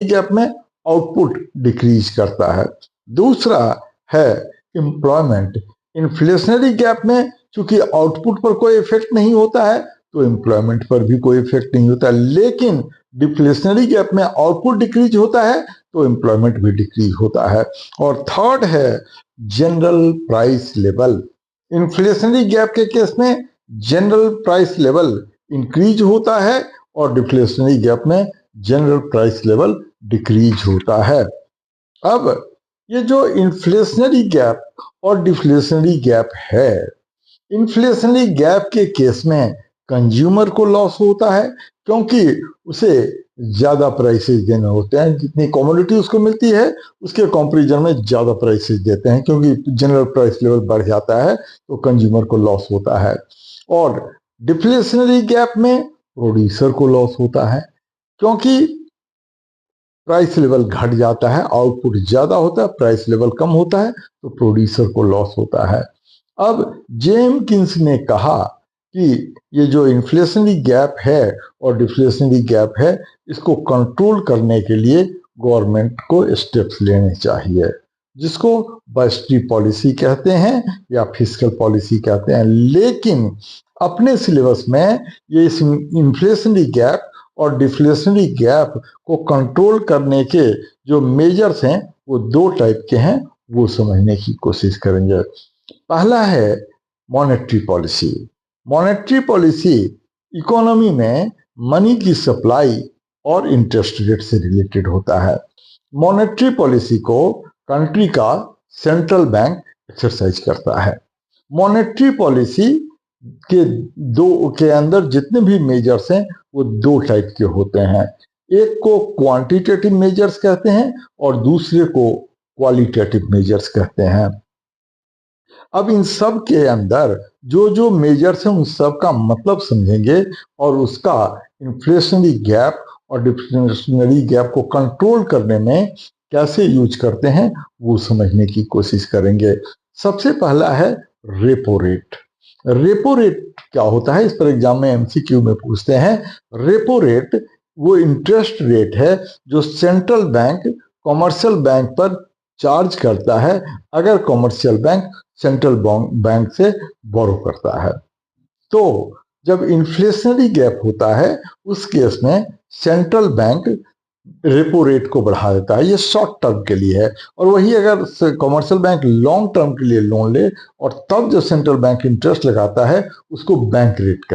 Gap में output decrease करता है। दूसरा है एम्प्लॉयमेंट। इन्फ्लेशनरी गैप में चूंकि आउटपुट पर कोई इफेक्ट नहीं होता है तो एम्प्लॉयमेंट पर भी कोई इफेक्ट नहीं होता है, लेकिन डिफ्लेशनरी गैप में आउटपुट डिक्रीज होता है तो एम्प्लॉयमेंट भी डिक्रीज होता है। और थर्ड है general price level. Inflationary gap के केस में जनरल प्राइस लेवल इंक्रीज होता है और डिफ्लेशनरी गैप में जनरल प्राइस लेवल डिक्रीज होता है। अब ये जो इन्फ्लेशनरी गैप और डिफ्लेशनरी गैप है, इन्फ्लेशनरी गैप के केस में कंज्यूमर को लॉस होता है क्योंकि उसे ज्यादा प्राइसेस देने होते हैं, जितनी कमोडिटी उसको मिलती है उसके कंपैरिजन में ज्यादा प्राइसेस देते हैं, क्योंकि जनरल प्राइस लेवल बढ़ जाता है तो कंज्यूमर को लॉस होता है। और डिफ्लेशनरी गैप में प्रोड्यूसर को लॉस होता है क्योंकि प्राइस लेवल घट जाता है, आउटपुट ज्यादा होता है, प्राइस लेवल कम होता है तो प्रोड्यूसर को लॉस होता है। अब जेम्किंस ने कहा कि ये जो इन्फ्लेशनरी गैप है और डिफ्लेशनरी गैप है, इसको कंट्रोल करने के लिए गवर्नमेंट को स्टेप्स लेने चाहिए, जिसको बजटरी पॉलिसी कहते हैं या फिस्कल पॉलिसी कहते हैं। लेकिन अपने सिलेबस में ये इस इन्फ्लेशनरी गैप और डिफ्लेशनरी गैप को कंट्रोल करने के जो मेजर्स हैं वो दो टाइप के हैं, वो समझने की कोशिश करेंगे। पहला है monetary policy. Monetary policy economy में मनी की सप्लाई और इंटरेस्ट रेट से रिलेटेड होता है। मॉनेटरी पॉलिसी को कंट्री का सेंट्रल बैंक एक्सरसाइज करता है। मॉनेटरी पॉलिसी के अंदर जितने भी मेजर्स हैं वो दो टाइप के होते हैं। एक को क्वांटिटेटिव मेजर्स कहते हैं और दूसरे को क्वालिटेटिव मेजर्स कहते हैं। अब इन सब के अंदर जो जो मेजर्स हैं उन सब का मतलब समझेंगे और उसका इन्फ्लेशनरी गैप और डिफ्लेशनरी गैप को कंट्रोल करने में कैसे यूज करते हैं वो समझने की कोशिश करेंगे। सबसे पहला है रेपो रेट। रेपो रेट क्या होता है, इस पर एग्जाम में एमसीक्यू में पूछते हैं। रेपो रेट वो इंटरेस्ट रेट है जो सेंट्रल बैंक कॉमर्शियल बैंक पर चार्ज करता है अगर कॉमर्शियल बैंक सेंट्रल बैंक से बोरो करता है। तो जब इन्फ्लेशनरी गैप होता है उस केस में सेंट्रल बैंक रेपो रेट को बढ़ा देता है, ये शॉर्ट टर्म के लिए है। और वही अगर कॉमर्शियल बैंक लॉन्ग टर्म के लिए लोन ले और तब जो सेंट्रल बैंक इंटरेस्ट लगाता है उसको बैंक रेट कहते हैं।